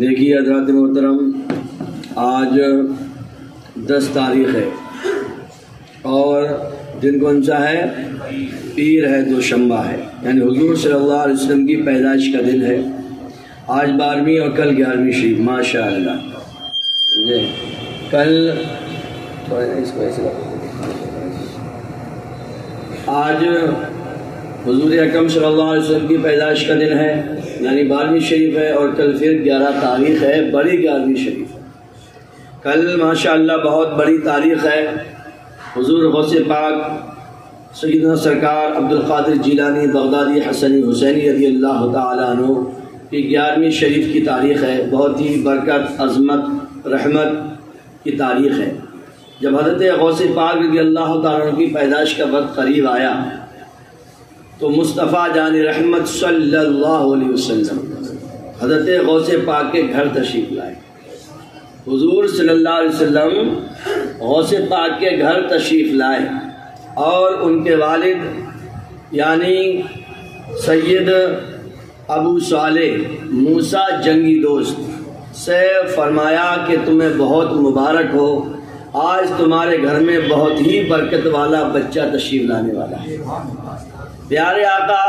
دیکھیے حضرات محترم، آج 10 تاریخ ہے اور دن کون سا ہے؟ پیر ہے، دوشنبہ ہے، یعنی حضور صلی اللہ علیہ وسلم کی پیدائش کا دن ہے۔ آج 12ویں اور کل 11ویں شریف، ماشاء اللہ۔ کل آج حضور اکرم صلی اللہ علیہ وسلم کی پیدائش کا دن ہے، یعنی 12ویں شریف ہے، اور کل پھر 11 تاریخ ہے، بڑی 11ویں شریف ہے۔ کل ماشاءاللہ بہت بڑی تاریخ ہے۔ حضور غوث پاک سیدنا سرکار عبدالقادر جیلانی بغدادی حسنی حسینی رضی اللہ تعالیٰ عنہ کی 11ویں شریف کی تاریخ ہے۔ بہت ہی برکت، عظمت، رحمت کی تاریخ ہے۔ جب حضرت غوث پاک رضی اللہ تعالیٰ عنہ کی پیدائش کا وقت قریب آیا تو مصطفیٰ جان رحمت صلی اللہ علیہ وسلم حضرت غوث پاک کے گھر تشریف لائے۔ حضور صلی اللہ علیہ وسلم غوث پاک کے گھر تشریف لائے اور ان کے والد یعنی سید ابو صالح موسیٰ جنگی دوست سے فرمایا کہ تمہیں بہت مبارک ہو، آج تمہارے گھر میں بہت ہی برکت والا بچہ تشریف لانے والا ہے۔ پیارے آقا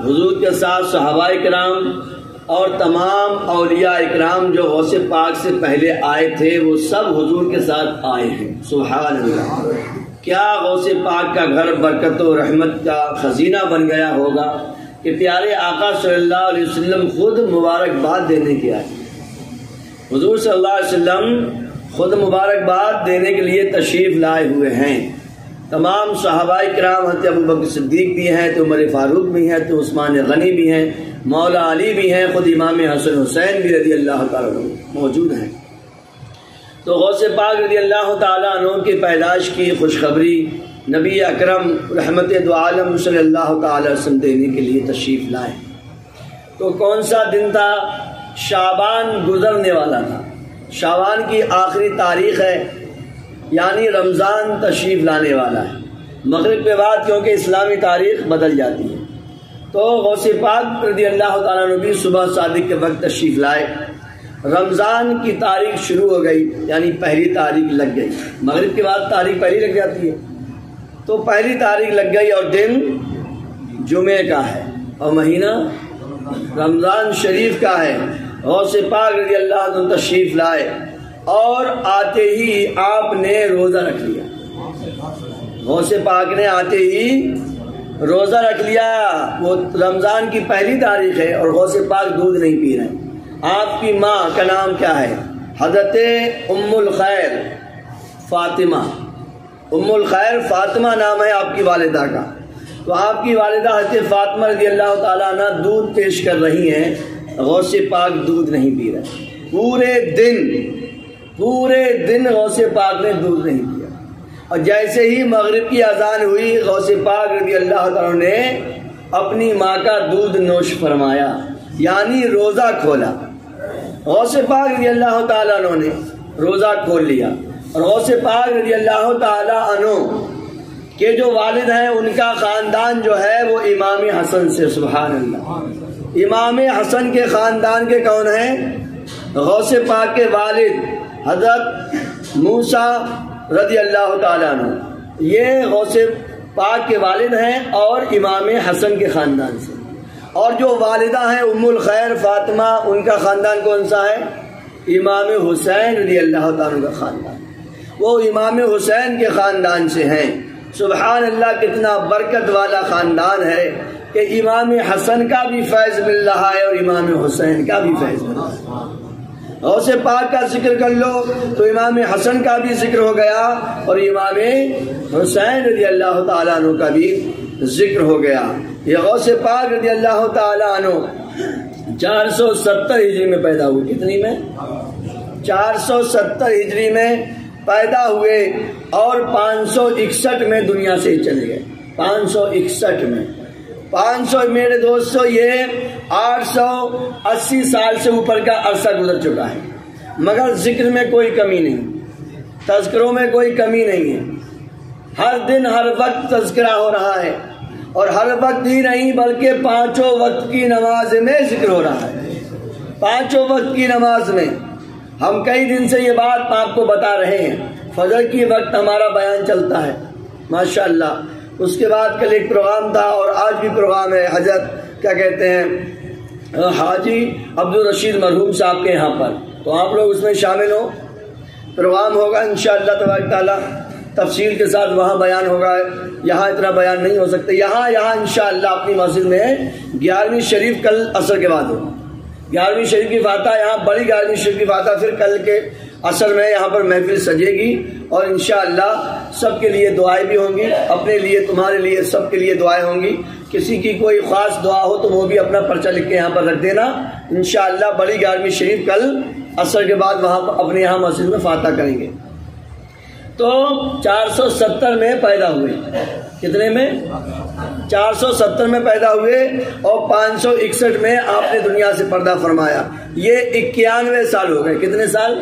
حضور کے ساتھ صحابہ کرام اور تمام اولیاء اکرام جو غوث پاک سے پہلے آئے تھے وہ سب حضور کے ساتھ آئے ہیں۔ سبحان اللہ! کیا غوث پاک کا گھر برکت و رحمت کا خزینہ بن گیا ہوگا کہ پیارے آقا صلی اللہ علیہ وسلم خود مبارکباد دینے کے آئے۔ حضور صلی اللہ علیہ وسلم خود مبارکباد دینے کے لیے تشریف لائے ہوئے ہیں۔ تمام صحابہ کرام، حضرت ابوبکر صدیق بھی ہیں، تو عمر فاروق بھی ہیں، تو عثمان غنی بھی ہیں، مولا علی بھی ہیں، خود امام حسن حسین بھی رضی اللہ تعالیٰ عنہ موجود ہیں۔ تو غوث پاک رضی اللہ تعالیٰ عنہ کی پیدائش کی خوشخبری نبی اکرم رحمت دو عالم صلی اللہ تعالیٰ وسلم دینے کے لیے تشریف لائے۔ تو کون سا دن تھا؟ شعبان گزرنے والا تھا، شعبان کی آخری تاریخ ہے، یعنی رمضان تشریف لانے والا ہے۔ مغرب کے بعد کیونکہ اسلامی تاریخ بدل جاتی ہے، تو غوث پاک رضی اللہ تعالیٰ عنہ بھی صبح صادق کے وقت تشریف لائے۔ رمضان کی تاریخ شروع ہو گئی، یعنی پہلی تاریخ لگ گئی۔ مغرب کے بعد تاریخ پہلی لگ جاتی ہے، تو پہلی تاریخ لگ گئی اور دن جمعے کا ہے اور مہینہ رمضان شریف کا ہے۔ غوث پاک رضی اللہ عنہ تشریف لائے اور آتے ہی آپ نے روزہ رکھ لیا۔ غوث پاک نے آتے ہی روزہ رکھ لیا۔ وہ رمضان کی پہلی تاریخ ہے اور غوث پاک دودھ نہیں پی رہے۔ آپ کی ماں کا نام کیا ہے؟ حضرت ام الخیر فاطمہ۔ ام الخیر فاطمہ نام ہے آپ کی والدہ کا۔ تو آپ کی والدہ حضرت فاطمہ رضی اللہ تعالیٰ عنہ دودھ پیش کر رہی ہیں، غوث پاک دودھ نہیں پی رہے۔ پورے دن غوث پاک نے دودھ نہیں پیا، اور جیسے ہی مغرب کی اذان ہوئی غوث پاک رضی اللہ تعالیٰ نے اپنی ماں کا دودھ نوش فرمایا، یعنی روزہ کھولا۔ غوث پاک رضی اللہ تعالیٰ عنہ نے روزہ کھول لیا، اور غوث پاک رضی اللہ تعالیٰ عنہ کے جو والد ہیں ان کا خاندان جو ہے وہ امام حسن سے، سبحان اللہ، امام حسن کے خاندان کے کون ہیں؟ غوث پاک کے والد حضرت موسیٰ رضی اللہ تعالیٰ عنہ، یہ غوث پاک کے والد ہیں اور امام حسن کے خاندان سے۔ اور جو والدہ ہیں ام الخیر فاطمہ، ان کا خاندان کون سا ہے؟ امام حسین رضی اللہ تعالیٰ کا خاندان، وہ امام حسین کے خاندان سے ہیں۔ سبحان اللہ! کتنا برکت والا خاندان ہے کہ امام حسن کا بھی فیض مل رہا ہے اور امام حسین کا بھی فیض مل رہا ہے۔ غوث پاک کا ذکر کر لو تو امام حسن کا بھی ذکر ہو گیا اور امام حسین رضی اللہ تعالیٰ عنہ کا بھی ذکر ہو گیا۔ یہ غوث پاک رضی اللہ تعالیٰ عنہ 470 ہجری میں پیدا ہوئے۔ کتنی میں؟ 470 ہجری میں پیدا ہوئے اور 561 میں دنیا سے چلے گئے۔ 561 میں 500 میرے دوستو، یہ 880 سال سے اوپر کا عرصہ گزر چکا ہے، مگر ذکر میں کوئی کمی نہیں، تذکروں میں کوئی کمی نہیں ہے۔ ہر دن ہر وقت تذکرہ ہو رہا ہے، اور ہر وقت ہی نہیں بلکہ 5 وقت کی نماز میں ذکر ہو رہا ہے۔ 5 وقت کی نماز میں ہم کئی دن سے یہ بات آپ کو بتا رہے ہیں. فجر کی وقت ہمارا بیان چلتا ہے ماشاءاللہ. اس کے بعد کل ایک پروگرام تھا اور آج بھی پروگرام ہے حضرت کیا کہتے ہیں حاجی عبدالرشید مرحوم صاحب کے یہاں پر. تو آپ لوگ اس میں شامل ہو. پروگرام ہوگا انشاءاللہ تبارک تعالیٰ تفصیل کے ساتھ وہاں بیان ہوگا. یہاں اتنا بیان نہیں ہو سکتا. یہاں انشاءاللہ اپنی مسجد میں 11ویں شریف کل عصر کے بعد ہوگا. 11ویں شریف کی فاتحہ یہاں بڑی 11ویں شریف کی فاتحہ پھر کل کے عصر میں یہاں پر محفل سجے گی. اور انشاءاللہ سب کے لیے دعائیں بھی ہوں گی. اپنے لیے تمہارے لیے سب کے لیے دعائیں ہوں گی. کسی کی کوئی خاص دعا ہو تو وہ بھی اپنا پرچہ لکھ کے یہاں پر رکھ دینا. انشاءاللہ بڑی 11ویں شریف کل عصر کے بعد وہاں اپنے یہاں مسجد میں فاتحہ کریں گے. تو 470 میں پیدا ہوئے. کتنے میں؟ 470 میں پیدا ہوئے اور 561 میں آپ نے دنیا سے پردہ فرمایا. یہ 91 سال ہو گئے. کتنے سال؟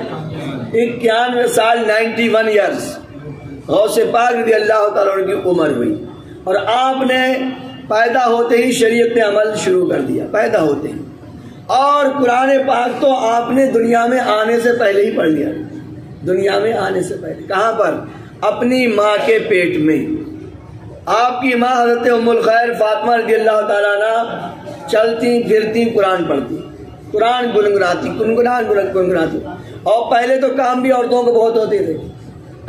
91 سال 91 ایئرس غوث پاک رضی اللہ تعالیٰ عنہ کی عمر ہوئی. اور آپ نے پیدا ہوتے ہی شریعت پہ عمل شروع کر دیا. پیدا ہوتے ہی. اور قرآن پاک تو آپ نے دنیا میں آنے سے پہلے ہی پڑھ لیا. دنیا میں آنے سے پہلے. کہاں پر؟ اپنی ماں کے پیٹ میں. آپ کی ماں حضرت ام الخیر فاطمہ رضی اللہ تعالیٰ عنہ چلتی پھرتی قرآن پڑھتی, قرآن گنگناتی. اور پہلے تو کام بھی عورتوں کو بہت ہوتے تھے.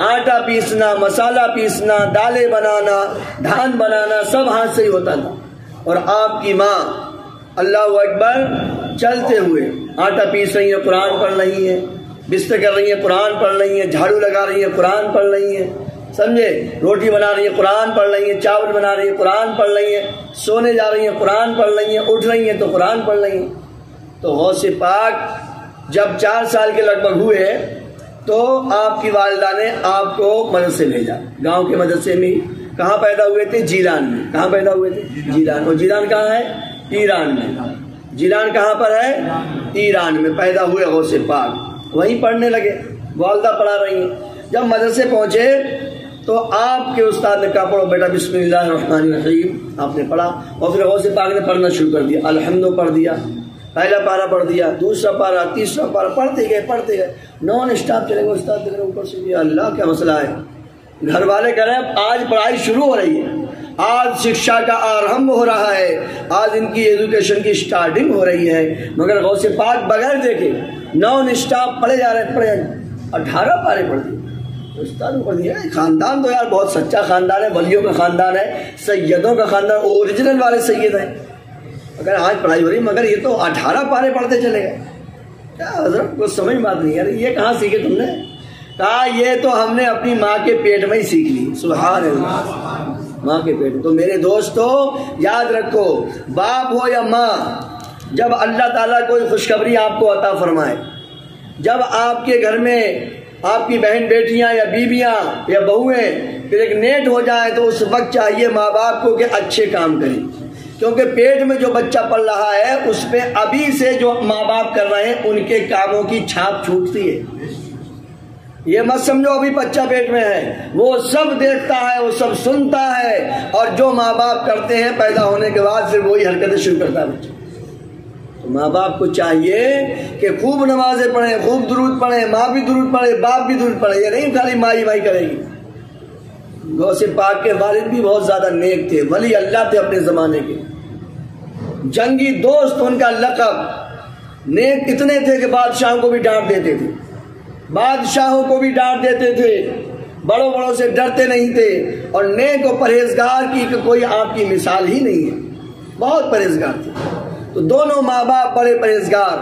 آٹا پیسنا, مسالہ پیسنا, دالیں بنانا, دھان بنانا سب ہاتھ سے ہی ہوتا تھا. اور آپ کی ماں اللہ اکبر چلتے ہوئے آٹا پیس رہی ہیں, قرآن پڑھ رہی ہیں, بستر کر رہی ہیں, قرآن پڑھ رہی ہیں, جھاڑو لگا رہی ہیں, قرآن پڑھ رہی ہیں, سمجھے, روٹی بنا رہی ہیں, قرآن پڑھ رہی ہیں, چاول بنا رہی ہیں, قرآن پڑھ رہی ہیں, سونے جا رہی ہیں, قرآن پڑھ رہی ہیں, اٹھ رہی ہیں تو قرآن پڑھ رہی ہیں. تو غوث پاک جب 4 سال کے لگ بھگ ہوئے تو آپ کی والدہ نے آپ کو مدرسے بھیجا. گاؤں کے مدرسے میں. کہاں پیدا ہوئے تھے؟ جیلان میں. کہاں پیدا ہوئے تھے؟ جیلان. اور جیلان کہاں ہے؟ ایران میں. جیلان کہاں پر ہے؟ ایران میں پیدا ہوئے غوث پاک. وہیں پڑھنے لگے, والدہ پڑھا رہی ہیں. جب مدرسے پہنچے تو آپ کے استاد نے کہا پڑھو بیٹا بسم اللہ الرحمن الرحیم. آپ نے پڑھا اور پھر غوث پاک نے پڑھنا شروع کر دیا. الحمد پڑھ دیا, پہلا پارہ پڑھ دیا, دوسرا پارہ, تیسرا پارہ, پڑھتے گئے. نان اسٹاپ چلے گئے. استاد دیکھ رہے اوپر سے, یہ اللہ کیا مسئلہ ہے. گھر والے کہہ رہے ہیں آج پڑھائی شروع ہو رہی ہے, آج شکشا کا آرمبھ ہو رہا ہے, آج ان کی ایجوکیشن کی سٹارٹنگ ہو رہی ہے. مگر غوث پاک بغیر دیکھے نان اسٹاپ پڑھے جا رہے ہیں. 18 پارے پڑھ دیے. استاد نے پڑھ دیا. خاندان تو یار بہت سچا خاندان ہے, ولیوں کا خاندان ہے, سیدوں کا خاندان, اوریجنل والے سید ہیں. اگر آج پڑھائی ہو رہی مگر یہ تو 18 پارے پڑھتے چلے گئے. کیا حضرت کو سمجھ بات نہیں یار, یہ کہاں سیکھے تم نے؟ کہا یہ تو ہم نے اپنی ماں کے پیٹ میں ہی سیکھ لی. سبحان اللہ, ماں کے پیٹ. تو میرے دوستو یاد رکھو, باپ ہو یا ماں, جب اللہ تعالیٰ کوئی خوشخبری آپ کو عطا فرمائے, جب آپ کے گھر میں آپ کی بہن بیٹیاں یا بیویاں یا بہویں پریگنیٹ ہو جائیں تو اس وقت چاہیے ماں باپ کو کہ اچھے کام کریں. کیونکہ پیٹ میں جو بچہ پل رہا ہے اس پہ ابھی سے جو ماں باپ کر رہے ہیں ان کے کاموں کی چھاپ چھوٹتی ہے. یہ مت سمجھو ابھی بچہ پیٹ میں ہے, وہ سب دیکھتا ہے, وہ سب سنتا ہے, اور جو ماں باپ کرتے ہیں پیدا ہونے کے بعد پھر وہی حرکتیں شروع کرتا ہے بچہ. تو ماں باپ کو چاہیے کہ خوب نمازیں پڑھیں, خوب درود پڑھیں, ماں بھی درود پڑھے, باپ بھی درود پڑھے. یہ نہیں خالی مائی مائی کرے گی. غوث پاک کے والد بھی بہت زیادہ نیک تھے, ولی اللہ تھے اپنے زمانے کے, جنگی دوست ان کا لقب. نیک اتنے تھے کہ بادشاہوں کو بھی ڈانٹ دیتے تھے, بادشاہوں کو بھی ڈانٹ دیتے تھے, بڑوں بڑوں سے ڈرتے نہیں تھے. اور نیک و پرہیزگار کی کوئی آپ کی مثال ہی نہیں ہے, بہت پرہیزگار تھے. تو دونوں ماں باپ بڑے پرہیزگار,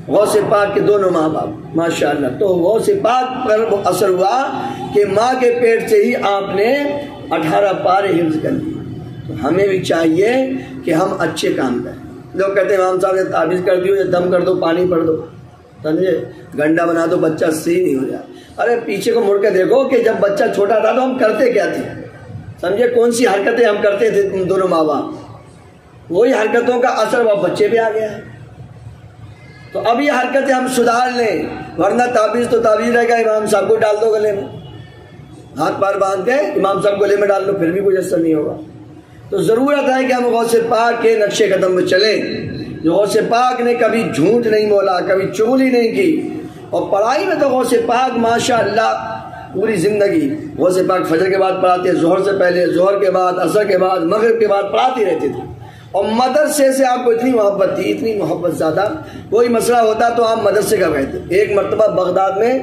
غوث پاک کے دونوں ماں باپ ماشاءاللہ. تو غوث پاک پر وہ اثر ہوا کہ ماں کے پیٹ سے ہی آپ نے 18 پارے حفظ کر لیے. تو ہمیں بھی چاہیے کہ ہم اچھے کام کریں. لوگ کہتے ہیں امام صاحب نے تعویذ کر دی, دم کر دو, پانی پڑھ دو, سمجھے, گنڈا بنا دو, بچہ صحیح نہیں ہو جائے. ارے پیچھے کو مڑ کے دیکھو کہ جب بچہ چھوٹا تھا تو ہم کرتے کیا تھے, سمجھے, کون سی حرکتیں ہم کرتے تھے دونوں ماں باپ. وہی حرکتوں کا اثر وہ بچے پہ آ گیا ہے. تو اب یہ حرکتیں ہم سدھار لیں, ورنہ تعویذ تو تعویذ رہے گا. امام صاحب کو ڈال دو گلے میں, ہاتھ پار باندھ کے امام صاحب گلے میں ڈال دو, پھر بھی کوئی اثر نہیں ہوگا. تو ضرورت ہے کہ ہم غوث پاک کے نقش قدم میں چلیں. غوث پاک نے کبھی جھوٹ نہیں بولا، کبھی چغلی نہیں کی، اور پڑھائی میں تو غوث پاک ماشاء اللہ پوری زندگی غوث پاک فجر کے بعد پڑھاتے، ظہر سے پہلے، ظہر کے بعد، عصر کے بعد، مغرب کے بعد پڑھاتے رہتے تھے۔ اور مدرسے سے آپ کو اتنی محبت تھی، اتنی محبت زیادہ، کوئی مسئلہ ہوتا تو آپ مدرسے کا کہتے۔ ایک مرتبہ بغداد میں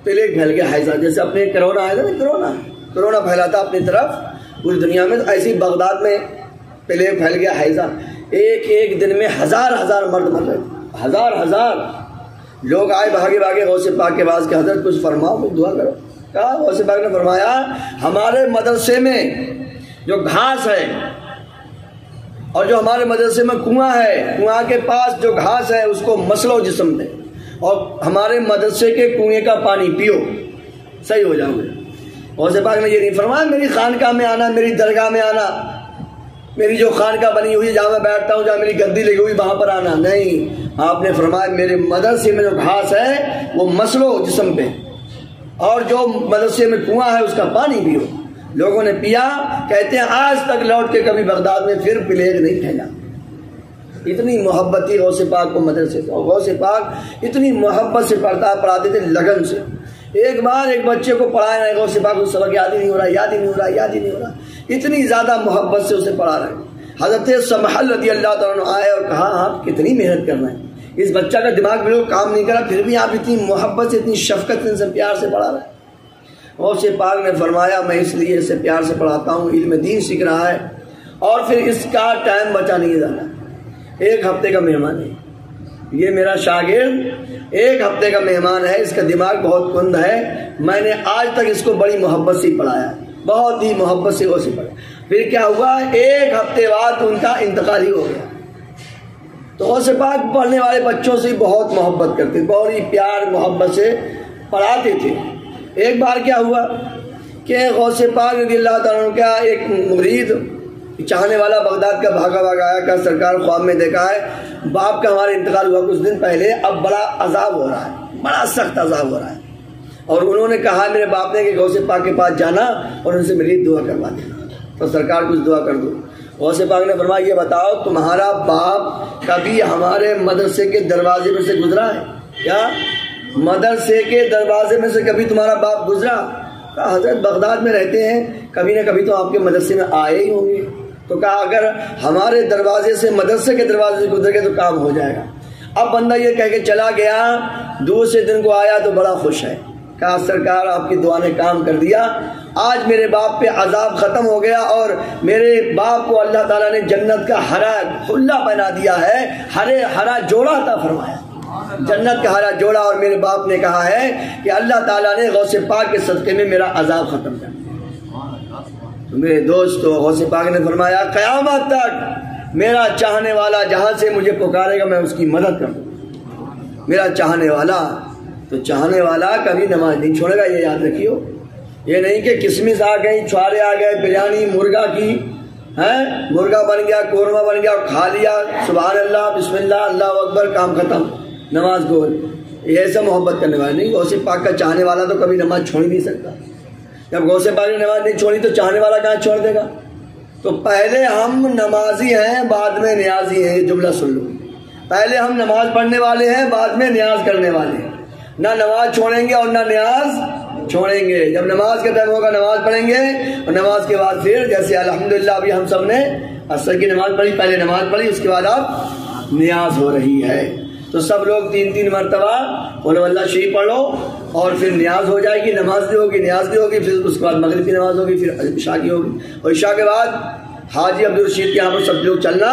پلیگ پھیل گیا حیضہ، جیسے اپنے کرونا آیا تھا نا، کرونا پھیلا تھا اپنی طرف پوری دنیا میں، تو ایسے ہی بغداد میں پلیگ پھیل گیا حیضہ۔ ایک دن میں ہزار مرد مر رہے تھے، ہزار لوگ آئے بھاگے بھاگے غوث پاک کے پاس کہ حضرت کچھ فرماؤ، کچھ دعا کرو۔ کہا غوث پاک نے فرمایا ہمارے مدرسے میں جو گھاس ہے اور جو ہمارے مدرسے میں کنواں ہے، کنواں کے پاس جو گھاس ہے اس کو مسلو جسم دے، اور ہمارے مدرسے کے کنویں کا پانی پیو، صحیح ہو جاؤ گے۔ غوث پاک نے یہ نہیں فرمایا میری خانقاہ میں آنا، میری درگاہ میں آنا، میری جو خانقاہ بنی ہوئی ہے جہاں میں بیٹھتا ہوں، جہاں میری گدی لگی ہوئی وہاں پر آنا نہیں۔ آپ نے فرمایا میرے مدرسے میں جو گھاس ہے وہ مسلو جسم پہ، اور جو مدرسے میں کنواں ہے اس کا پانی پیو۔ لوگوں نے پیا، کہتے ہیں آج تک لوٹ کے کبھی بغداد میں پھر پلیگ نہیں پھیلا۔ اتنی محبت تھی غوث پاک کو مدرسے سے، اور غوث پاک اتنی محبت سے پڑھاتے تھے، لگن سے۔ ایک بار ایک بچے کو پڑھایا ہے، غوث پاک کو سبق یاد ہی نہیں ہو رہا، اتنی زیادہ محبت سے اسے پڑھا رہے ہیں۔ حضرت سمحل رضی اللہ تعالیٰ عنہ آئے اور کہا آپ کتنی محنت کر رہے ہیں، اس بچہ کا دماغ بالکل کام نہیں کرا، پھر بھی آپ اتنی محبت سے، اتنی شفقت سے، پیار سے پڑھا رہے ہیں۔ غوث پاک نے فرمایا میں اس لیے اسے پیار سے پڑھاتا ہوں، علم دین سیکھ رہا ہے، اور پھر اس کا ٹائم بچا نہیں جانا، ایک ہفتے کا مہمان ہے یہ میرا شاگرد، ایک ہفتے کا مہمان ہے، اس کا دماغ بہت کند ہے، میں نے آج تک اس کو بڑی محبت سے پڑھایا، بہت ہی محبت سے اسے پڑھا۔ پھر کیا ہوا، ایک ہفتے بعد ان کا انتقال ہی ہو گیا۔ تو غوث پاک پڑھنے والے بچوں سے بہت محبت کرتے، بہت ہی پیار محبت سے پڑھاتے تھے۔ ایک بار کیا ہوا کہ غوث پاک رضی اللہ تعالیٰ عنہ کا ایک مرید چاہنے والا بغداد کا بھاگا آیا کہ سرکار خواب میں دیکھا ہے باپ کا ہمارا انتقال ہوا کچھ دن پہلے، اب بڑا عذاب ہو رہا ہے، بڑا سخت عذاب ہو رہا ہے، اور انہوں نے کہا میرے باپ نے کہ غوث پاک کے پاس جانا اور ان سے میری دعا کروا دینا، تو سرکار کچھ دعا کر دو۔ غوث پاک نے فرمایا یہ بتاؤ تمہارا باپ کبھی ہمارے مدرسے کے دروازے میں سے گزرا ہے کیا؟ مدرسے کے دروازے میں سے کبھی تمہارا باپ گزرا؟ کہا حضرت بغداد میں رہتے ہیں، کبھی نہ کبھی تو آپ کے مدرسے میں آئے ہی ہوں گے۔ تو کہا اگر ہمارے دروازے سے مدرسے کے دروازے سے گزر گئے تو کام ہو جائے گا۔ اب بندہ یہ کہہ کے چلا گیا، دوسرے دن کو آیا تو بڑا خوش ہے، کہا سرکار آپ کی دعا نے کام کر دیا، آج میرے باپ پہ عذاب ختم ہو گیا، اور میرے باپ کو اللہ تعالیٰ نے جنت کا ہرا حلہ پہنا دیا ہے، ہرا جوڑا عطا فرمایا، جنت کا ہرا جوڑا، اور میرے باپ نے کہا ہے کہ اللہ تعالیٰ نے غوث پاک کے صدقے میں میرا عذاب ختم کر دیا۔ تو میرے دوستو غوث پاک نے فرمایا قیامت تک میرا چاہنے والا جہاں سے مجھے پکارے گا میں اس کی مدد کر دوں، میرا چاہنے والا، تو چاہنے والا کبھی نماز نہیں چھوڑے گا، یہ یاد رکھیو۔ یہ نہیں کہ کسمس آ گئی، چھوارے آ گئے، بریانی مرغا کی مرغا بن گیا، قورمہ بن گیا، کھا لیا، سبحان اللہ بسم اللہ اللہ اکبر، کام ختم، نماز گول۔ یہ ایسا محبت کرنے والا نہیں، غوث پاک کا چاہنے والا تو کبھی نماز چھوڑ نہیں سکتا۔ جب غوث پاک نے نماز نہیں چھوڑی تو چاہنے والا کہاں چھوڑ دے گا؟ تو پہلے ہم نمازی ہیں بعد میں نیازی ہیں، یہ جملہ سن لو، پہلے ہم نماز پڑھنے والے ہیں بعد میں نیاز کرنے والے ہیں، نہ نماز چھوڑیں گے اور نہ نیاز چھوڑیں گے۔ جب نماز کا ٹائم ہوگا نماز پڑھیں گے، اور نماز کے بعد پھر جیسے الحمدللہ ابھی ہم سب نے عصر کی نماز پڑھی، پہلے نماز پڑھی اس کے بعد اب نیاز ہو رہی ہے، تو سب لوگ 3 مرتبہ قل ہو اللہ شریف پڑھ لو، اور پھر نیاز ہو جائے گی، نماز بھی ہوگی، نیاز بھی ہوگی، پھر اس کے بعد مغرب کی نماز ہوگی، پھر عشاء کی ہوگی، اور عشاء کے بعد حاجی عبدالرشید کے یہاں پر سب لوگ چلنا،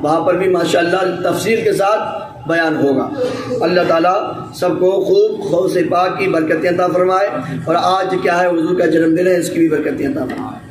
وہاں پر بھی ماشاءاللہ تفصیل کے ساتھ بیان ہوگا۔ اللہ تعالیٰ سب کو خوب غوث پاک کی برکتیں عطا فرمائے، اور آج کیا ہے حضور کا جنم دن ہے، اس کی بھی برکتیں عطا فرمائے۔